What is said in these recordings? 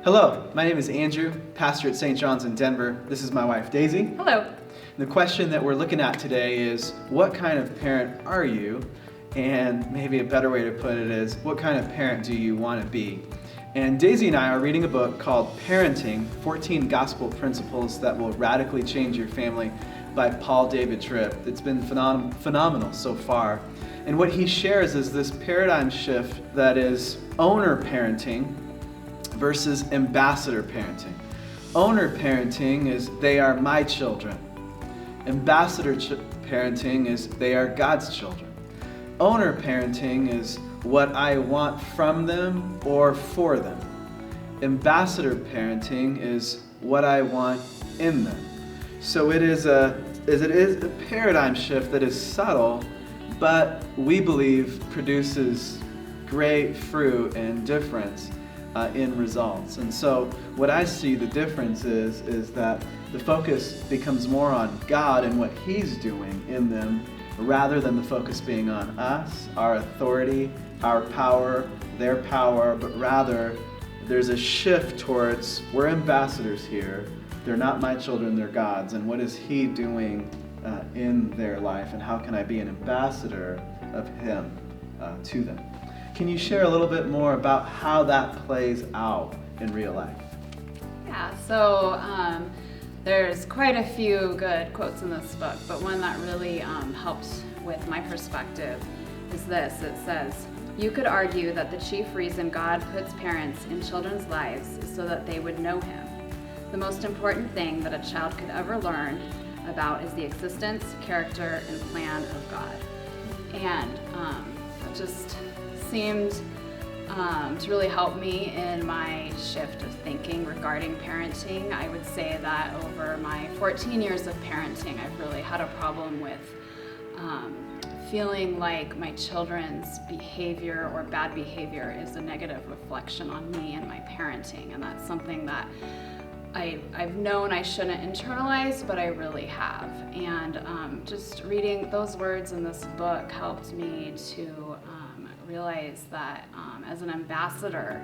Hello, my name is Andrew, pastor at St. John's in Denver. This is my wife, Daisy. Hello. The question that we're looking at today is, what kind of parent are you? And maybe a better way to put it is, what kind of parent do you want to be? And Daisy and I are reading a book called Parenting, 14 Gospel Principles That Will Radically Change Your Family by Paul David Tripp. It's been phenomenal so far. And what he shares is this paradigm shift that is owner parenting versus ambassador parenting. Owner parenting is they are my children. Ambassador parenting is they are God's children. Owner parenting is what I want from them or for them. Ambassador parenting is what I want in them. So it is a paradigm shift that is subtle, but we believe produces great fruit and difference in results. And so what I see the difference is that the focus becomes more on God and what He's doing in them, rather than the focus being on us, our authority, our power, their power, but rather there's a shift towards we're ambassadors here. They're not my children, they're God's. And what is He doing in their life, and how can I be an ambassador of Him to them? Can you share a little bit more about how that plays out in real life? Yeah, so there's quite a few good quotes in this book, but one that really helps with my perspective is this. It says, "You could argue that the chief reason God puts parents in children's lives is so that they would know Him. The most important thing that a child could ever learn about is the existence, character, and plan of God." And that just seemed to really help me in my shift of thinking regarding parenting. I would say that over my 14 years of parenting, I've really had a problem with feeling like my children's behavior or bad behavior is a negative reflection on me and my parenting. And that's something that I've known I shouldn't internalize, but I really have. And just reading those words in this book helped me to realize that as an ambassador,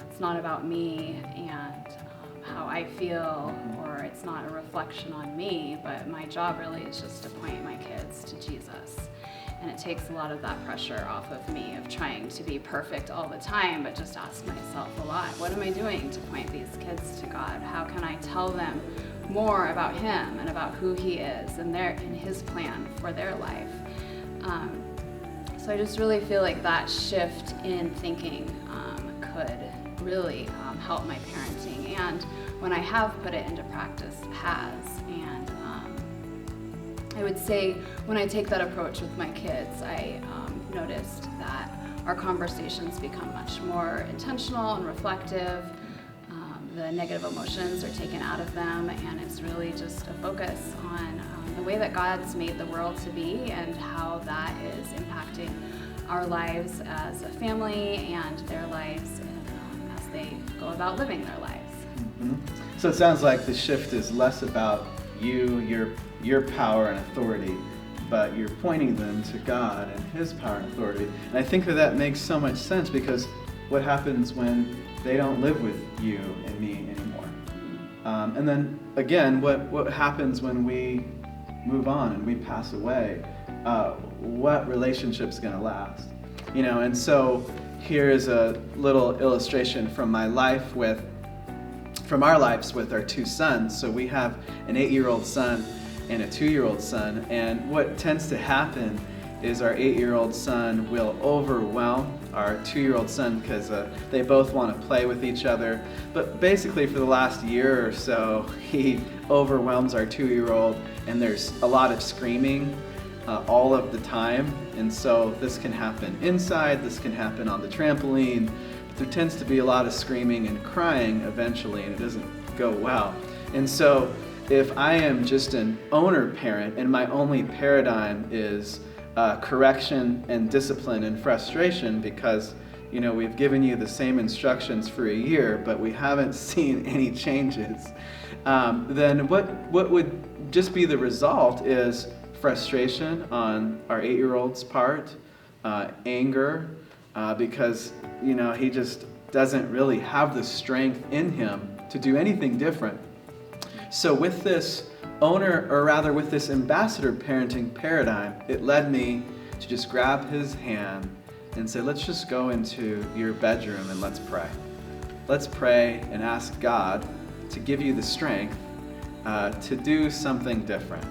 it's not about me and how I feel, or it's not a reflection on me, but my job really is just to point my kids to Jesus. And it takes a lot of that pressure off of me of trying to be perfect all the time, but just ask myself a lot, what am I doing to point these kids to God? How can I tell them more about Him and about who He is and His plan for their life? So I just really feel like that shift in thinking could really help my parenting, and when I have put it into practice, it has. And I would say when I take that approach with my kids, I noticed that our conversations become much more intentional and reflective. The negative emotions are taken out of them, and it's really just a focus on the way that God's made the world to be and how that is impacting our lives as a family and their lives as they go about living their lives. Mm-hmm. So it sounds like the shift is less about you, your power and authority, but you're pointing them to God and His power and authority. And I think that makes so much sense, because what happens when they don't live with you and me anymore? And then again, what happens when we move on and we pass away? What relationship's going to last? And so here is a little illustration from our lives with our two sons. So we have an 8-year-old son and a 2-year-old son, and what tends to happen is our 8-year-old son will overwhelm our 2-year-old son because they both want to play with each other. But basically for the last year or so, he overwhelms our 2-year-old, and there's a lot of screaming all of the time. And so this can happen inside, this can happen on the trampoline, but there tends to be a lot of screaming and crying eventually, and it doesn't go well. And so if I am just an owner parent and my only paradigm is correction and discipline and frustration, because we've given you the same instructions for a year, but we haven't seen any changes, then what would just be the result is frustration on our 8-year-old's part, anger, because he just doesn't really have the strength in him to do anything different. So with this with this ambassador parenting paradigm, it led me to just grab his hand and say, let's just go into your bedroom and let's pray. Let's pray and ask God to give you the strength to do something different.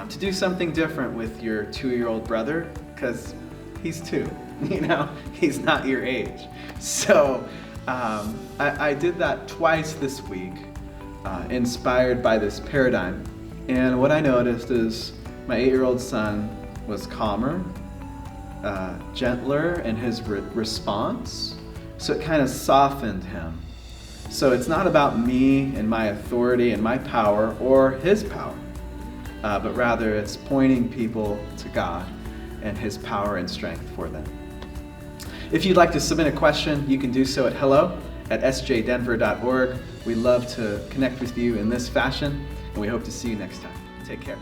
To do something different with your 2-year-old brother, because he's 2, he's not your age. So I did that twice this week, inspired by this paradigm. And what I noticed is my 8-year-old son was calmer, gentler in his response, so it kind of softened him. So it's not about me and my authority and my power or his power, but rather it's pointing people to God and his power and strength for them. If you'd like to submit a question, you can do so at hello@sjdenver.org. We love to connect with you in this fashion, and we hope to see you next time. Take care.